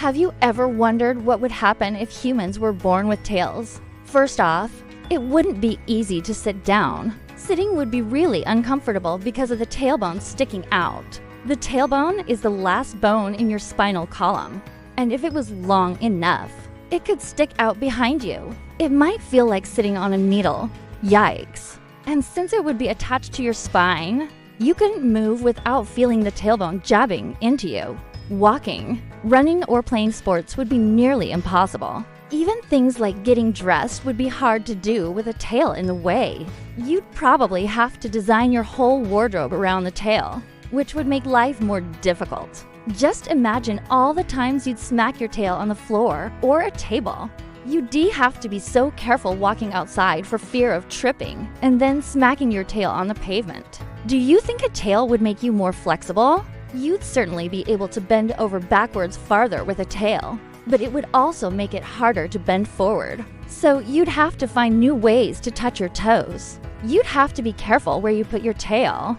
Have you ever wondered what would happen if humans were born with tails? First off, it wouldn't be easy to sit down. Sitting would be really uncomfortable because of the tailbone sticking out. The tailbone is the last bone in your spinal column, and if it was long enough, it could stick out behind you. It might feel like sitting on a needle. Yikes. And since it would be attached to your spine, you couldn't move without feeling the tailbone jabbing into you. Walking, running, or playing sports would be nearly impossible. Even things like getting dressed would be hard to do with a tail in the way. You'd probably have to design your whole wardrobe around the tail, which would make life more difficult. Just imagine all the times you'd smack your tail on the floor or a table. You'd have to be so careful walking outside for fear of tripping and then smacking your tail on the pavement. Do you think a tail would make you more flexible? You'd certainly be able to bend over backwards farther with a tail, but it would also make it harder to bend forward. So you'd have to find new ways to touch your toes. You'd have to be careful where you put your tail.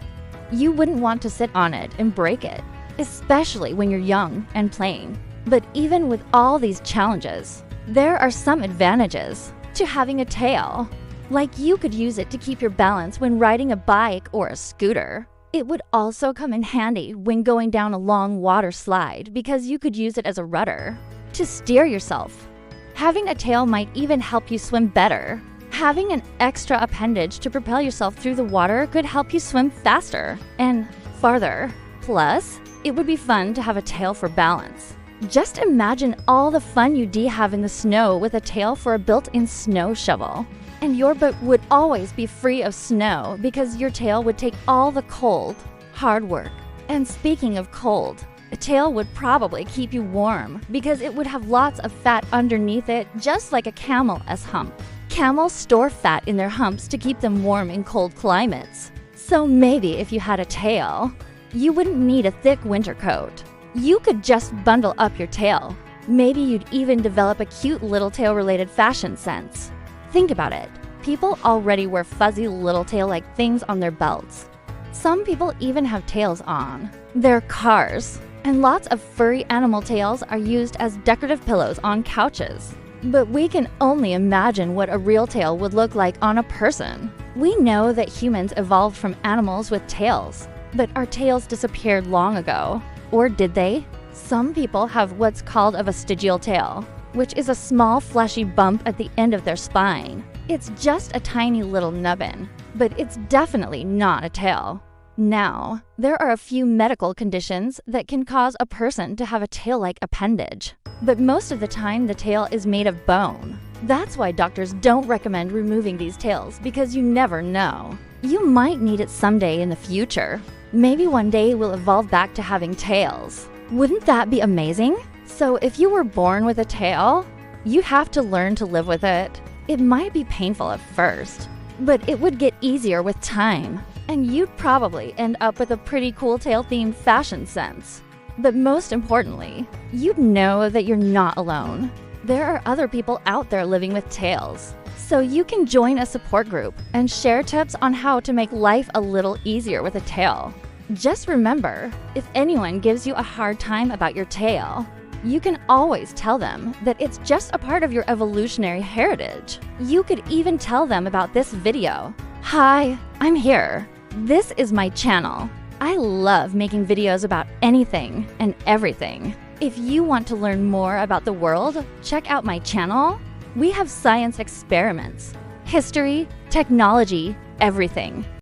You wouldn't want to sit on it and break it, especially when you're young and playing. But even with all these challenges, there are some advantages to having a tail. Like you could use it to keep your balance when riding a bike or a scooter. It would also come in handy when going down a long water slide because you could use it as a rudder to steer yourself. Having a tail might even help you swim better. Having an extra appendage to propel yourself through the water could help you swim faster and farther. Plus, it would be fun to have a tail for balance. Just imagine all the fun you'd have in the snow with a tail for a built-in snow shovel. And your boat would always be free of snow because your tail would take all the cold, hard work. And speaking of cold, a tail would probably keep you warm because it would have lots of fat underneath it, just like a camel's hump. Camels store fat in their humps to keep them warm in cold climates. So maybe if you had a tail, you wouldn't need a thick winter coat. You could just bundle up your tail. Maybe you'd even develop a cute little tail-related fashion sense. Think about it. People already wear fuzzy little tail-like things on their belts. Some people even have tails on their cars. And lots of furry animal tails are used as decorative pillows on couches. But we can only imagine what a real tail would look like on a person. We know that humans evolved from animals with tails, but our tails disappeared long ago. Or did they? Some people have what's called a vestigial tail, which is a small fleshy bump at the end of their spine. It's just a tiny little nubbin, but it's definitely not a tail. Now, there are a few medical conditions that can cause a person to have a tail-like appendage, but most of the time the tail is made of bone. That's why doctors don't recommend removing these tails because you never know. You might need it someday in the future. Maybe one day we'll evolve back to having tails. Wouldn't that be amazing? So if you were born with a tail, you have to learn to live with it. It might be painful at first, but it would get easier with time. And you'd probably end up with a pretty cool tail-themed fashion sense. But most importantly, you'd know that you're not alone. There are other people out there living with tails. So you can join a support group and share tips on how to make life a little easier with a tail. Just remember, if anyone gives you a hard time about your tail, you can always tell them that it's just a part of your evolutionary heritage. You could even tell them about this video. Hi, I'm here. This is my channel. I love making videos about anything and everything. If you want to learn more about the world, check out my channel. We have science experiments, history, technology, everything.